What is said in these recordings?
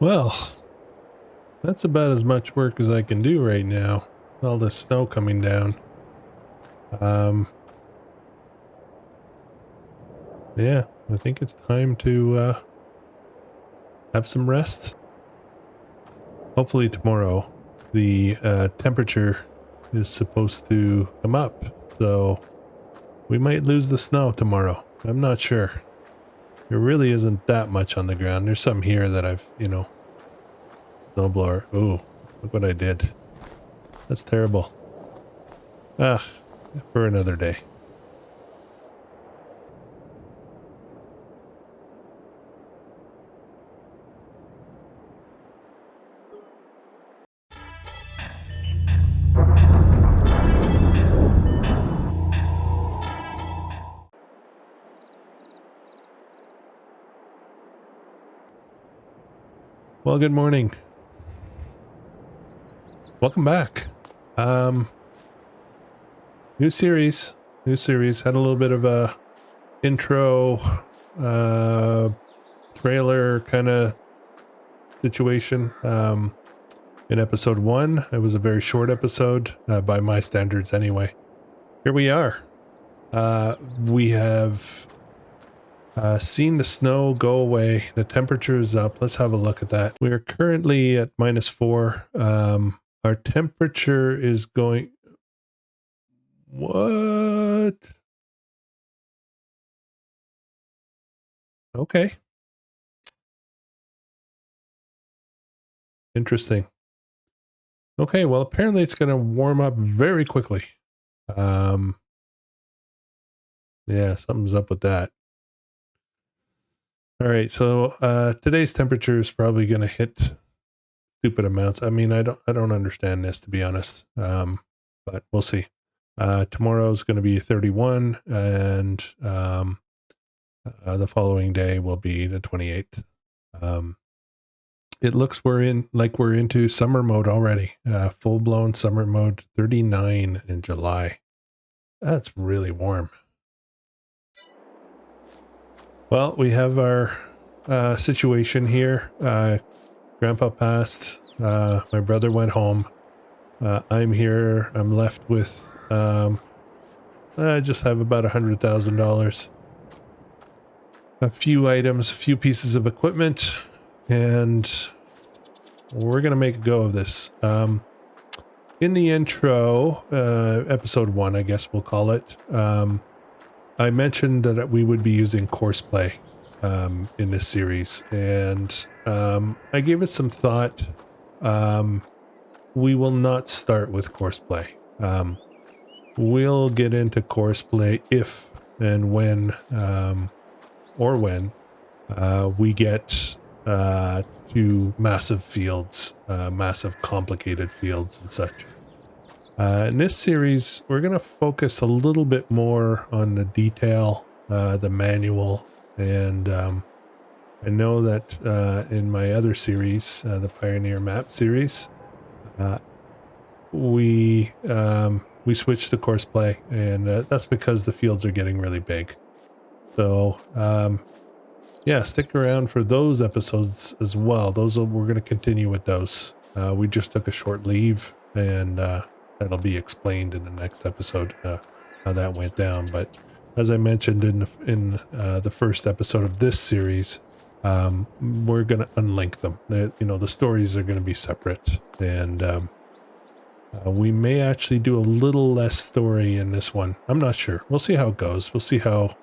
Well, that's about as much work as I can do right now. All the snow coming down. Yeah, I think it's time to have some rest. Hopefully tomorrow the temperature is supposed to come up, so we might lose the snow tomorrow. I'm not sure. There really isn't that much on the ground. There's some here that I've, snowblower. Oh, look what I did. That's terrible. Ugh, for another day. Well, good morning. Welcome back. New series. Had a little bit of a intro, trailer kind of situation. In episode 1, it was a very short episode, by my standards anyway. Here we are. We have seen the snow go away. The temperature is up. Let's have a look at that. We are currently at -4. Our temperature is going... What? Okay. Interesting. Okay, well, apparently it's going to warm up very quickly. Yeah, something's up with that. All right, so today's temperature is probably going to hit stupid amounts. I mean, I don't understand this, to be honest. But we'll see. Tomorrow's going to be 31, and the following day will be the 28th. It looks we're into summer mode already. Full-blown summer mode. 39 in July. That's really warm. Well, we have our situation here. Grandpa passed. My brother went home. I'm here. I'm left with... I just have about $100,000. A few items, a few pieces of equipment, and we're going to make a go of this. In the intro, episode 1, I guess we'll call it, I mentioned that we would be using Courseplay in this series, and I gave it some thought. We will not start with Courseplay. We'll get into Courseplay if and when, we get to massive fields, massive complicated fields and such. In this series, we're going to focus a little bit more on the detail, the manual, and I know that in my other series, the Pioneer Map series, we switched to Courseplay, and that's because the fields are getting really big. So yeah, stick around for those episodes as well. We're going to continue with those. We just took a short leave, and that'll be explained in the next episode, how that went down. But as I mentioned in the first episode of this series, we're going to unlink them. The stories are going to be separate, and we may actually do a little less story in this one. I'm not sure. We'll see how it goes. We'll see how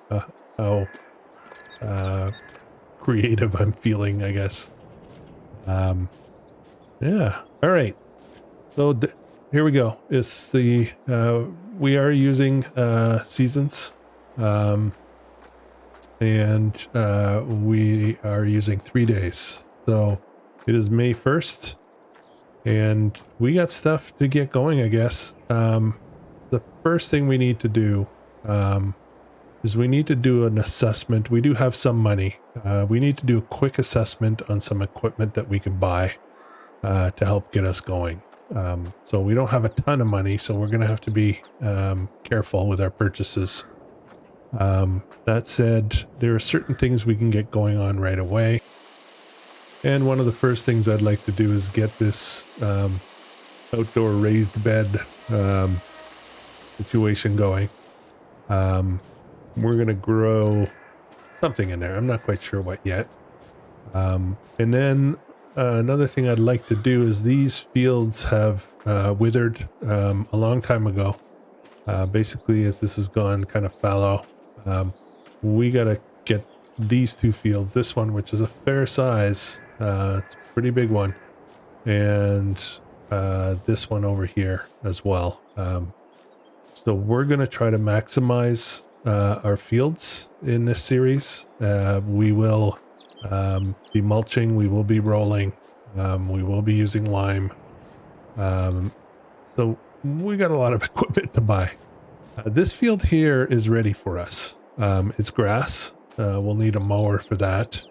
creative I'm feeling, I guess. Yeah. All right. So here we go. It's the we are using seasons, and we are using 3 days. So it is May 1st, and we got stuff to get going, I guess. The first thing we need to do is we need to do an assessment. We do have some money. We need to do a quick assessment on some equipment that we can buy to help get us going. So we don't have a ton of money, so we're going to have to be careful with our purchases. That said, there are certain things we can get going on right away. And one of the first things I'd like to do is get this outdoor raised bed situation going. We're going to grow something in there. I'm not quite sure what yet. And then another thing I'd like to do is these fields have withered a long time ago. Basically, as this has gone kind of fallow, we got to get these two fields, this one, which is a fair size, it's a pretty big one, and this one over here as well. So we're going to try to maximize our fields in this series. We will be mulching, we will be rolling, we will be using lime. So we got a lot of equipment to buy. This field here is ready for us. It's grass. We'll need a mower for that.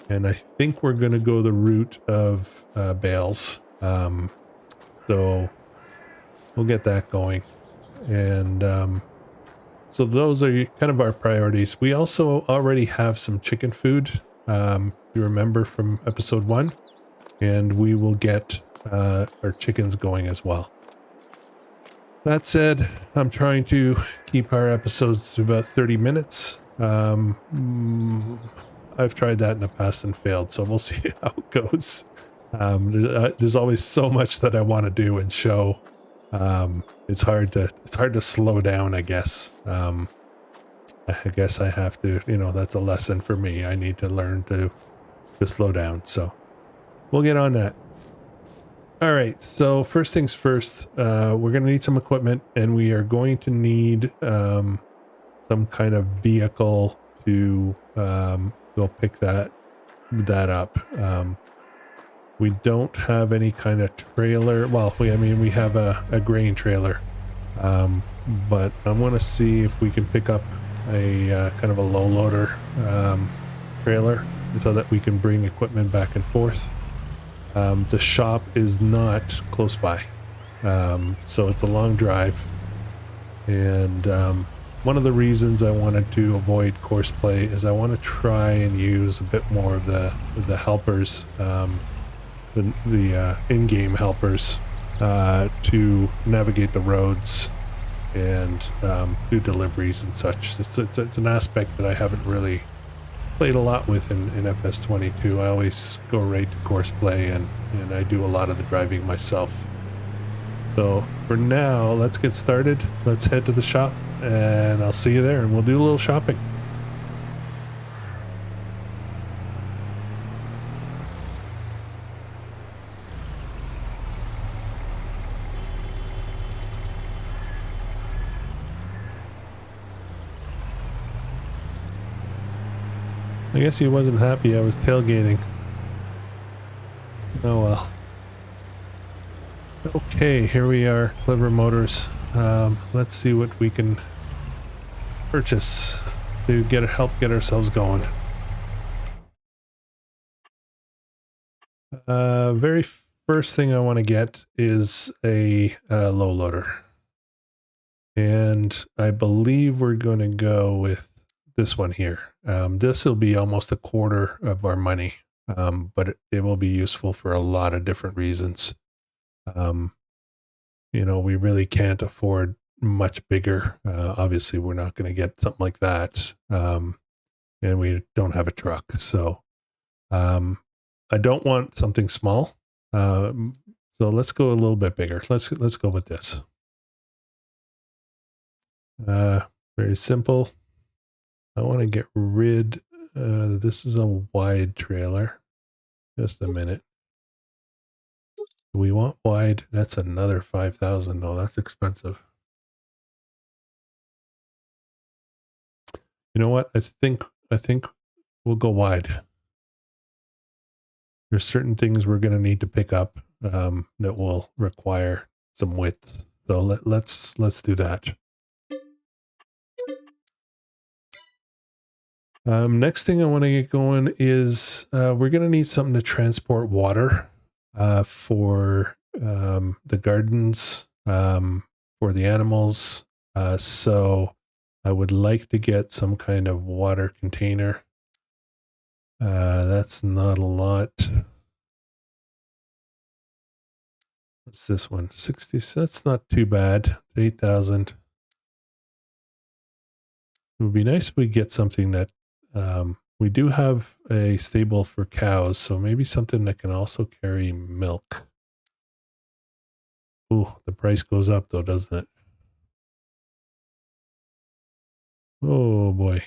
And I think we're going to go the route of bales. So we'll get that going. And so those are kind of our priorities. We also already have some chicken food, you remember from episode 1. And we will get our chickens going as well. That said, I'm trying to keep our episodes to about 30 minutes. I've tried that in the past and failed, so we'll see how it goes. There's always so much that I want to do and show. It's hard to slow down, I guess. I guess I have to, that's a lesson for me. I need to learn to slow down. So we'll get on that. All right, so first things first, we're going to need some equipment, and we are going to need some kind of vehicle to go pick that up. We don't have any kind of trailer. Well, we have a grain trailer, but I'm going to see if we can pick up a kind of a low loader trailer so that we can bring equipment back and forth. The shop is not close by, so it's a long drive, and one of the reasons I wanted to avoid Courseplay is I want to try and use a bit more of the helpers, the in-game helpers, to navigate the roads and do deliveries and such. It's an aspect that I haven't really played a lot with in FS22. I always go right to Courseplay, and I do a lot of the driving myself. So for now, let's get started. Let's head to the shop, and I'll see you there, and we'll do a little shopping. I guess he wasn't happy I was tailgating. Oh well. Okay, here we are, Clever Motors. Let's see what we can purchase to help get ourselves going. Very first thing I want to get is a low loader. And I believe we're going to go with this one here. This will be almost a quarter of our money, but it will be useful for a lot of different reasons. We really can't afford much bigger. Obviously, we're not going to get something like that, and we don't have a truck. So I don't want something small. So let's go a little bit bigger. Let's go with this. Very simple. I want to get rid, this is a wide trailer. Just a minute. We want wide. That's another 5,000. No, that's expensive. You know what? I think we'll go wide. There's certain things we're going to need to pick up that will require some width. So let's do that. Next thing I want to get going is we're going to need something to transport water for the gardens, for the animals. So I would like to get some kind of water container. That's not a lot. What's this one? 60. That's not too bad. 8,000. It would be nice if we get something that we do have a stable for cows, so maybe something that can also carry milk. Ooh, the price goes up though, doesn't it? Oh boy.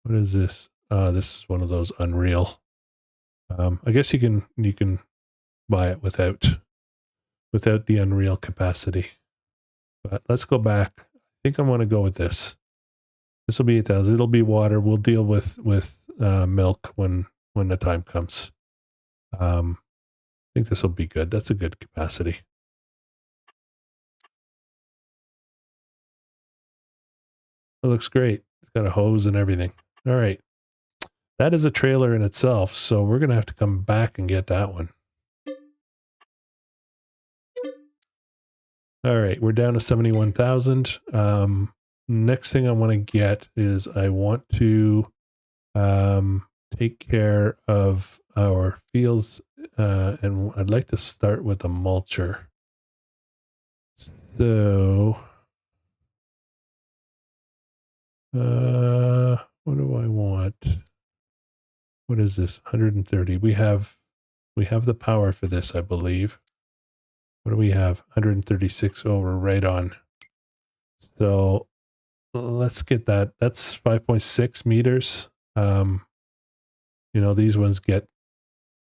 What is this? This is one of those Unreal. I guess you can buy it without the Unreal capacity. But let's go back. I think I want to go with this. This will be 8,000. It'll be water. We'll deal with milk when the time comes. I think this will be good. That's a good capacity. It looks great. It's got a hose and everything. All right. That is a trailer in itself, so we're going to have to come back and get that one. All right, we're down to 71,000. Next thing I want to get is I want to take care of our fields, and I'd like to start with a mulcher. So, what do I want? What is this? 130. We have the power for this, I believe. What do we have? 136. Oh, we're right on. So let's get that. That's 5.6 meters. You know, these ones get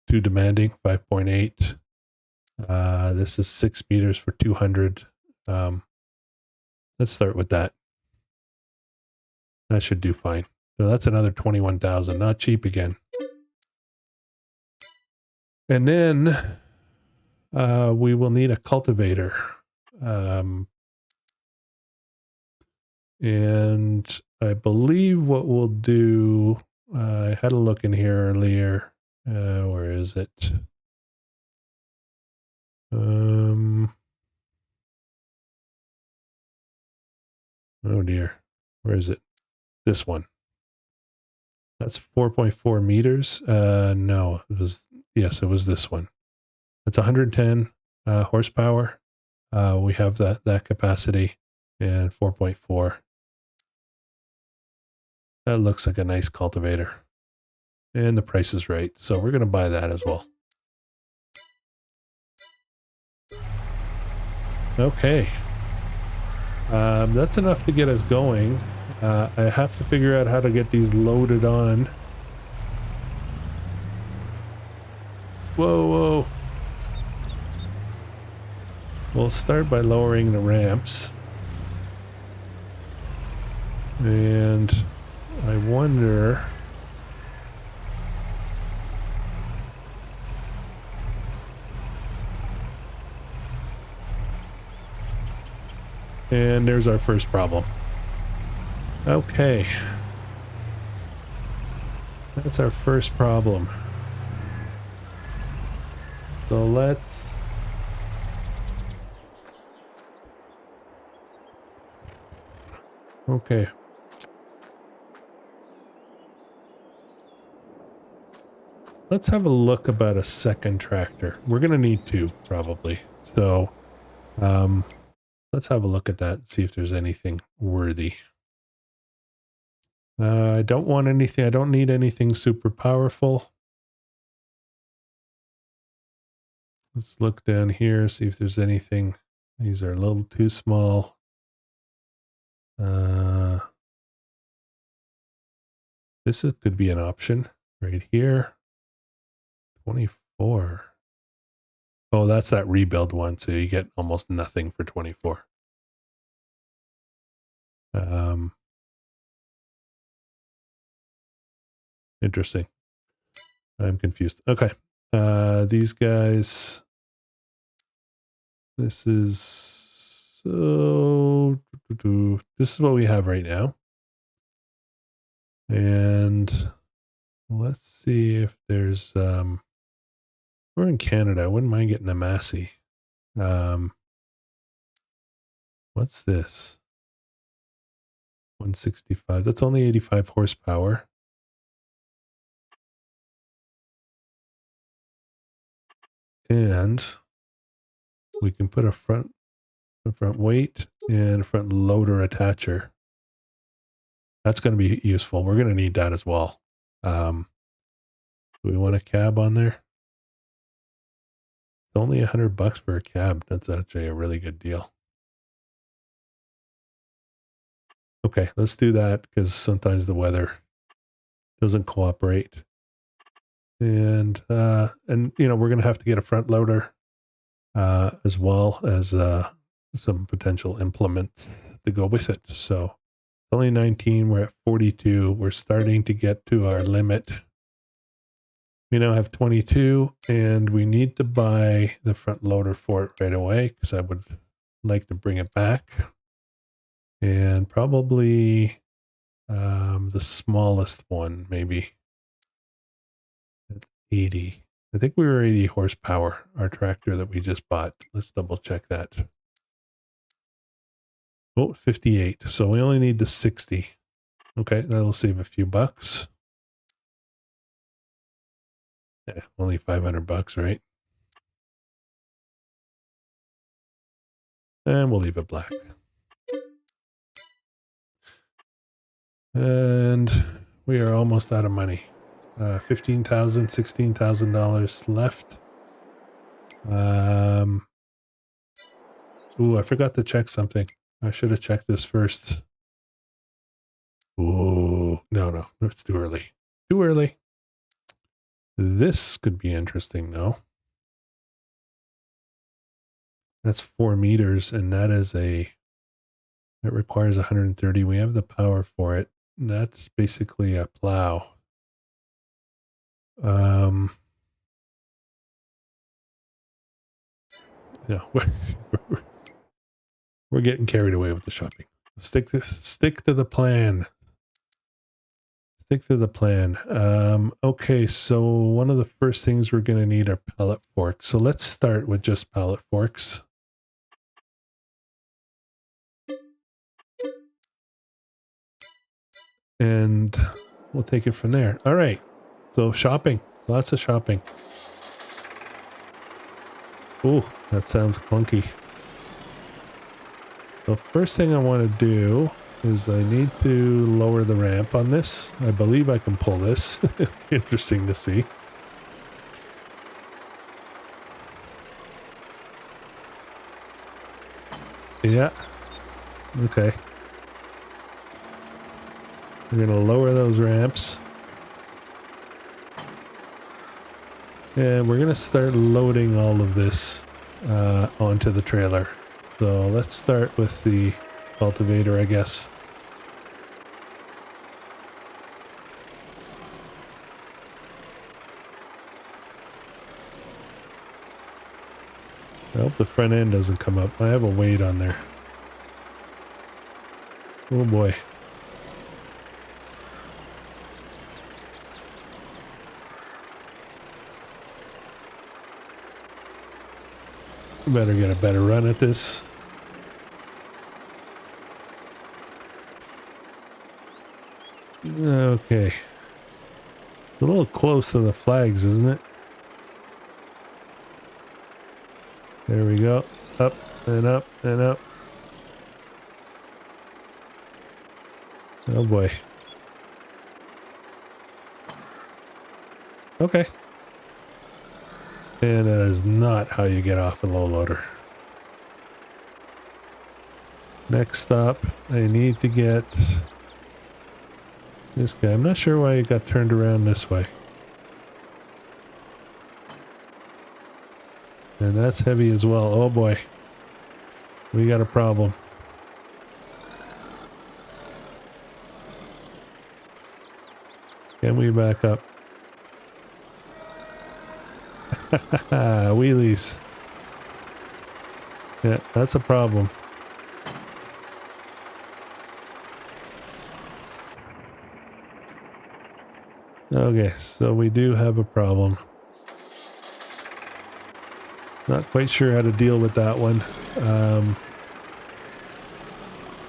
too demanding. 5.8. This is 6 meters for 200. Let's start with that. That should do fine. So that's another 21,000. Not cheap again. And then we will need a cultivator. And I believe what we'll do, I had a look in here earlier. Where is it? Oh dear. Where is it? This one. That's 4.4 meters. No, it was, yes, it was this one. It's 110 horsepower. We have that capacity, and 4.4. That looks like a nice cultivator. And the price is right, so we're going to buy that as well. Okay. That's enough to get us going. I have to figure out how to get these loaded on. Whoa, whoa. We'll start by lowering the ramps. And I wonder... And there's our first problem. Okay. That's our first problem. So let's... Okay. Let's have a look about a second tractor. We're going to need two, probably. So, let's have a look at that and see if there's anything worthy. I don't want anything. I don't need anything super powerful. Let's look down here, see if there's anything. These are a little too small. This could be an option right here. 24. Oh, that's that rebuild one. So you get almost nothing for 24. Interesting. I'm confused. Okay. These guys. This is so. This is what we have right now. And let's see if there's. We're in Canada. I wouldn't mind getting a Massey. What's this? 165. That's only 85 horsepower. And we can put a front weight and a front loader attacher. That's going to be useful. We're going to need that as well. Do we want a cab on there? It's only $100 for a cab. That's actually a really good deal. Okay, let's do that because sometimes the weather doesn't cooperate. And you know, we're going to have to get a front loader as well as some potential implements to go with it. So only 19, we're at 42. We're starting to get to our limit. We now have 22 and we need to buy the front loader for it right away because I would like to bring it back. And probably the smallest one, maybe at 80. I think we were 80 horsepower, our tractor that we just bought. Let's double check that. Oh, 58. So we only need the 60. Okay, that'll save a few bucks. Yeah, only $500, right? And we'll leave it black. And we are almost out of money. $15,000, $16,000 left. Ooh, I forgot to check something. I should have checked this first. Ooh, no, it's too early. Too early. This could be interesting, though. That's 4 meters, and that is it requires 130. We have the power for it. And that's basically a plow. No, we're getting carried away with the shopping. Stick to the plan. Stick to the plan. Okay, so one of the first things we're going to need are pallet forks. So let's start with just pallet forks. And we'll take it from there. All right. So shopping. Lots of shopping. Ooh, that sounds clunky. The first thing I want to do is I need to lower the ramp on this. I believe I can pull this. Interesting to see. Yeah. Okay. We're going to lower those ramps. And we're going to start loading all of this onto the trailer. So let's start with the cultivator, I guess. I hope the front end doesn't come up. I have a weight on there. Oh boy. Better get a better run at this. Okay. A little close to the flags, isn't it? There we go. Up and up and up. Oh boy. Okay. And that is not how you get off a low loader. Next up, I need to get this guy. I'm not sure why he got turned around this way. And that's heavy as well. Oh boy. We got a problem. Can we back up? Wheelies. Yeah, that's a problem. Okay, so we do have a problem. Not quite sure how to deal with that one.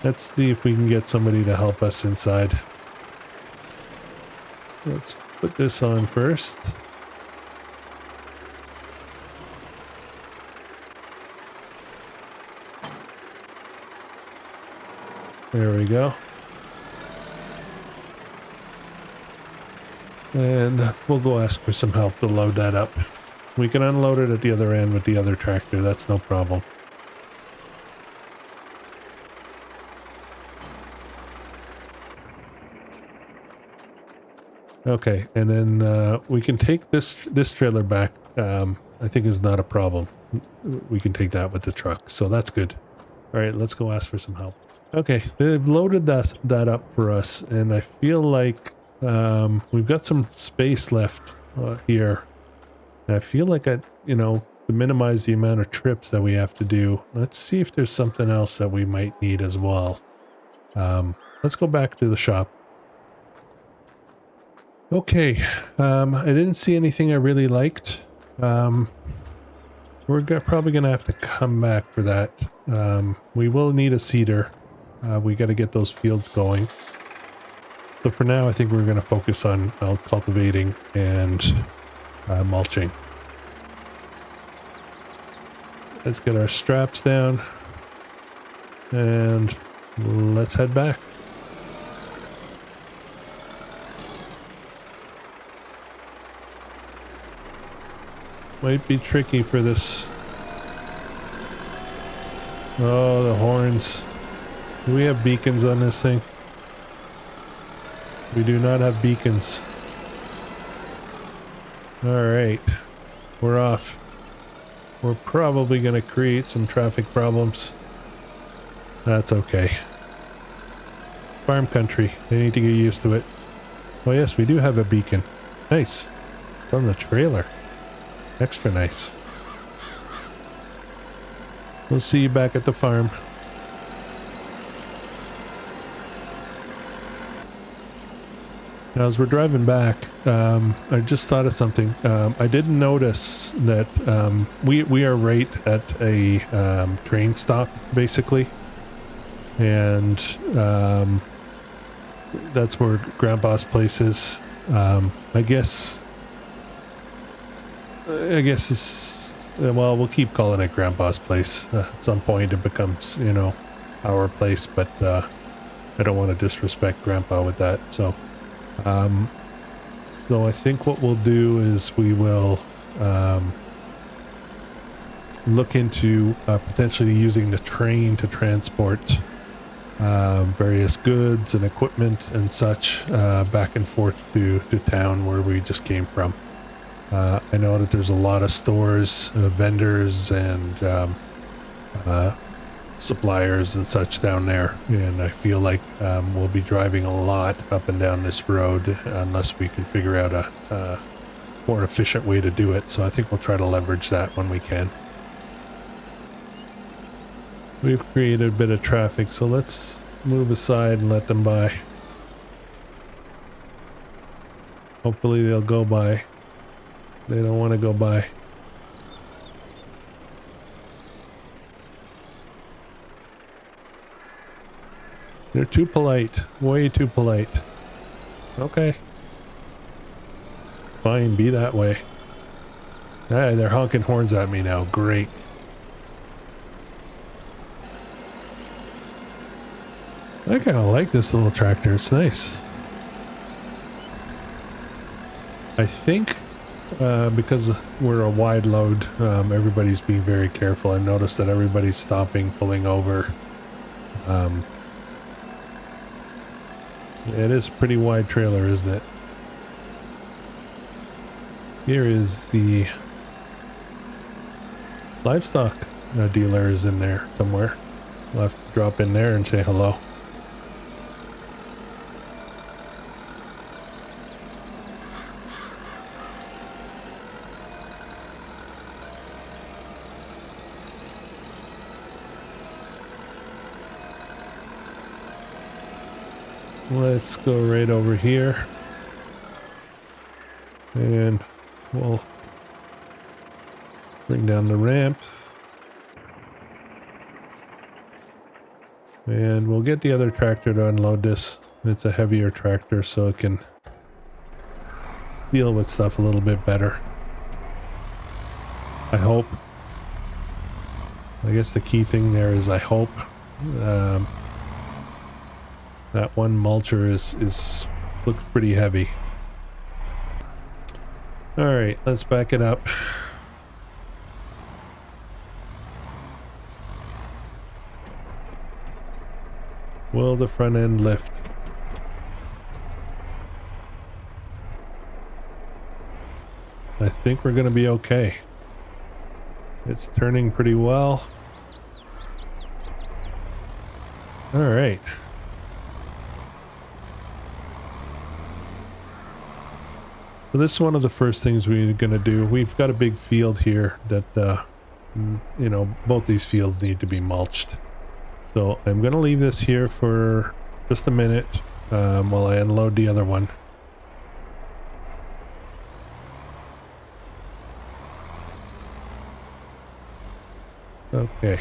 Let's see if we can get somebody to help us inside. Let's put this on first. There we go. And we'll go ask for some help to load that up. We can unload it at the other end with the other tractor, that's no problem. Okay, and then we can take this trailer back. I think is not a problem. We can take that with the truck, so that's good. All right, let's go ask for some help. Okay, they've loaded that up for us, and I feel like we've got some space left here. And I feel like to minimize the amount of trips that we have to do, let's see if there's something else that we might need as well. Let's go back to the shop. Okay, I didn't see anything I really liked. We're probably going to have to come back for that. We will need a seeder. We got to get those fields going. So for now, I think we're going to focus on cultivating and mulching. Let's get our straps down and let's head back. Might be tricky for this. Oh, the horns. Do we have beacons on this thing? We do not have beacons. Alright. We're off. We're probably going to create some traffic problems. That's okay. It's farm country. They need to get used to it. Oh yes, we do have a beacon. Nice. It's on the trailer. Extra nice. We'll see you back at the farm. Now, as we're driving back, I just thought of something. I didn't notice that we are right at a train stop, basically. And that's where Grandpa's place is. I guess it's, well, we'll keep calling it Grandpa's place. At some point it becomes, our place, but I don't want to disrespect Grandpa with that. So I think what we'll do is we will look into potentially using the train to transport various goods and equipment and such back and forth to town where we just came from. I know that there's a lot of stores, vendors, and suppliers and such down there, and I feel like we'll be driving a lot up and down this road unless we can figure out a more efficient way to do it. So I think we'll try to leverage that when we can. We've created a bit of traffic, so let's move aside and let them by. Hopefully they'll go by. They don't want to go by. They're too polite. Way too polite. Okay. Fine, be that way. Ah, they're honking horns at me now. Great. I kind of like this little tractor. It's nice. I think because we're a wide load, everybody's being very careful. I've noticed that everybody's stopping, pulling over. It is a pretty wide trailer, isn't it? Here is the livestock dealer is in there somewhere. We'll have to drop in there and say hello. Let's go right over here and we'll bring down the ramp And we'll get the other tractor to unload this. It's a heavier tractor, so it can deal with stuff a little bit better. I hope. I guess the key thing there is I hope. That one mulcher looks pretty heavy. Alright, let's back it up. Will the front end lift? I think we're gonna be okay. It's turning pretty well. Alright. So this is one of the first things we're gonna do. We've got a big field here that, you know, both these fields need to be mulched. So I'm gonna leave this here for just a minute while I unload the other one. Okay.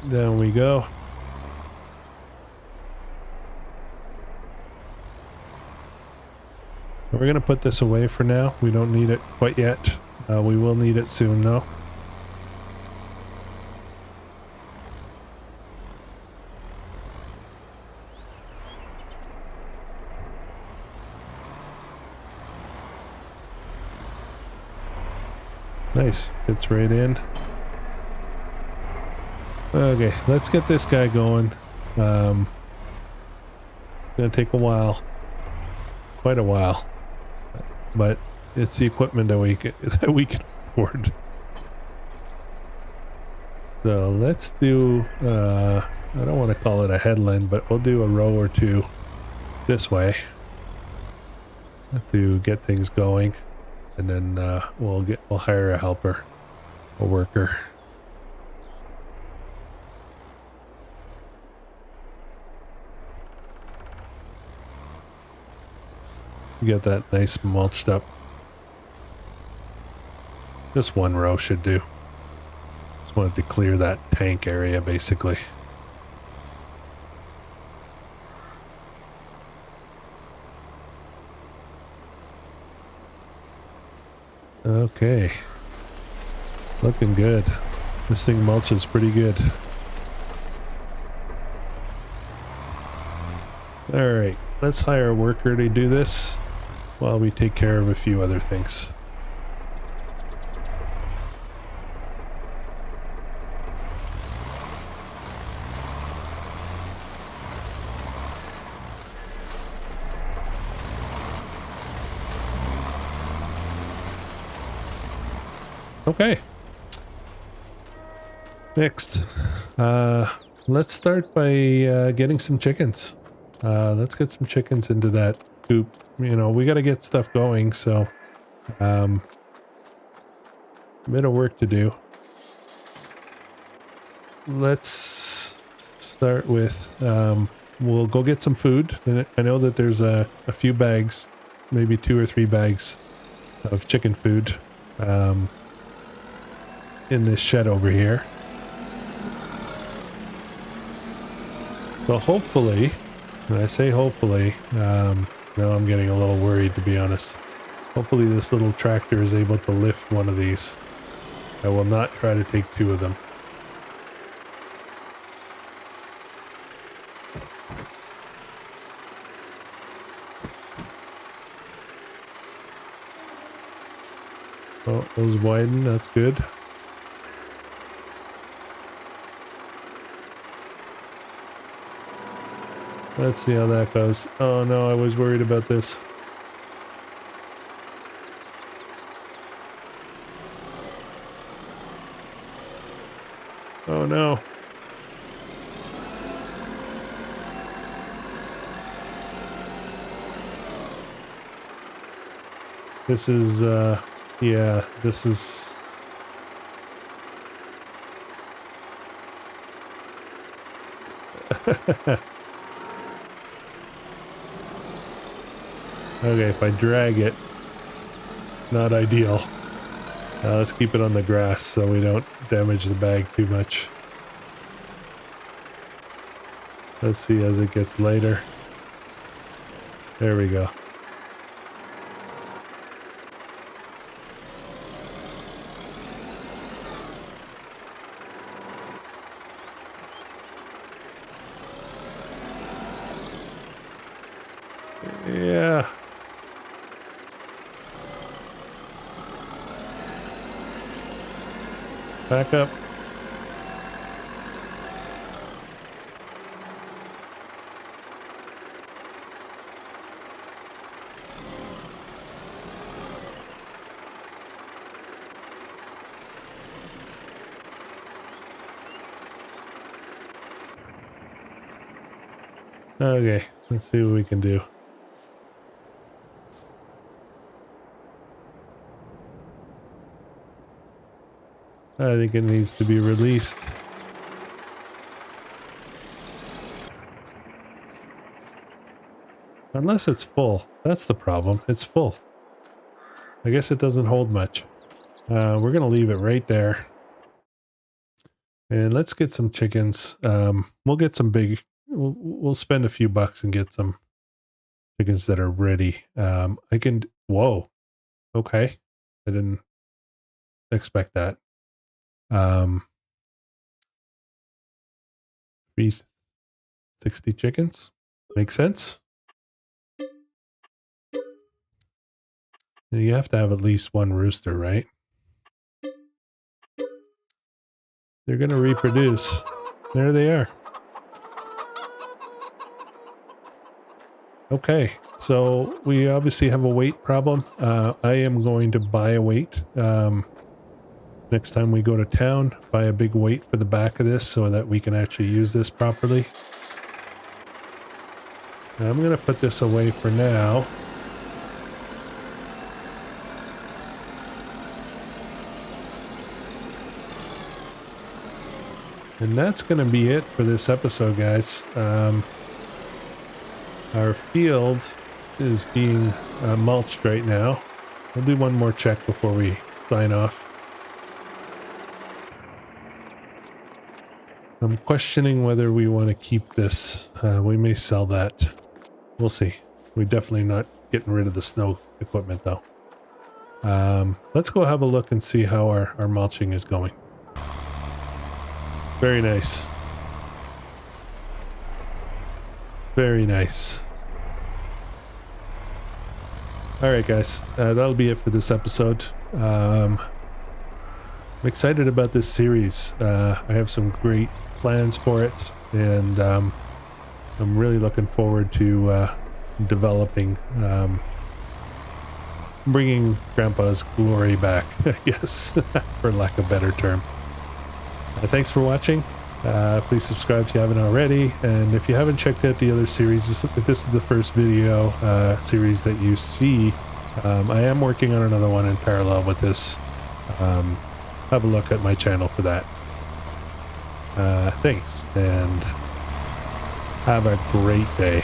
Down we go. We're going to put this away for now. We don't need it quite yet. We will need it soon though. Nice. Fits right in. Okay, let's get this guy going. Gonna take a while. Quite a while. But it's the equipment that we can afford. So let's do I don't want to call it a headland, but we'll do a row or two this way to get things going, and then we'll hire a helper, a worker. Get that nice mulched up. Just one row should do. Just wanted to clear that tank area basically. Okay. Looking good. This thing mulches pretty good. Alright, let's hire a worker to do this while we take care of a few other things. Okay. Next, let's start by getting some chickens. Let's get some chickens into that coop. You know, we got to get stuff going, so a bit of work to do. Let's start with we'll go get some food. I know that there's a few bags, maybe 2 or 3 bags of chicken food in this shed over here. So hopefully, when I say hopefully, now I'm getting a little worried, to be honest. Hopefully this little tractor is able to lift one of these. I will not try to take 2 of them. Oh, those widen, that's good. Let's see how that goes. Oh no, I was worried about this. Oh no. This is, yeah, this is... Okay, if I drag it, not ideal. Let's keep it on the grass so we don't damage the bag too much. Let's see as it gets lighter. There we go. Yeah. Back up. Okay, let's see what we can do. I think it needs to be released. Unless it's full. That's the problem. It's full. I guess it doesn't hold much. We're going to leave it right there. And let's get some chickens. We'll get some big... We'll spend a few bucks and get some chickens that are ready. I can... Whoa. Okay. I didn't expect that. 360 chickens. Makes sense. You have to have at least one rooster, right? They're going to reproduce. There they are. Okay, so we obviously have a weight problem. I am going to buy a weight. Next time we go to town, buy a big weight for the back of this so that we can actually use this properly. Now, I'm going to put this away for now. And that's going to be it for this episode, guys. Our field is being mulched right now. We'll do one more check before we sign off. I'm questioning whether we want to keep this. We may sell that. We'll see. We're definitely not getting rid of the snow equipment, though. Let's go have a look and see how our mulching is going. Very nice. Very nice. Alright guys, that'll be it for this episode. I'm excited about this series. I have some great plans for it, and I'm really looking forward to developing, bringing Grandpa's glory back, I guess, for lack of a better term. Thanks for watching. Please subscribe if you haven't already, and if you haven't checked out the other series, if this is the first video series that you see, I am working on another one in parallel with this. Have a look at my channel for that. Thanks, and have a great day.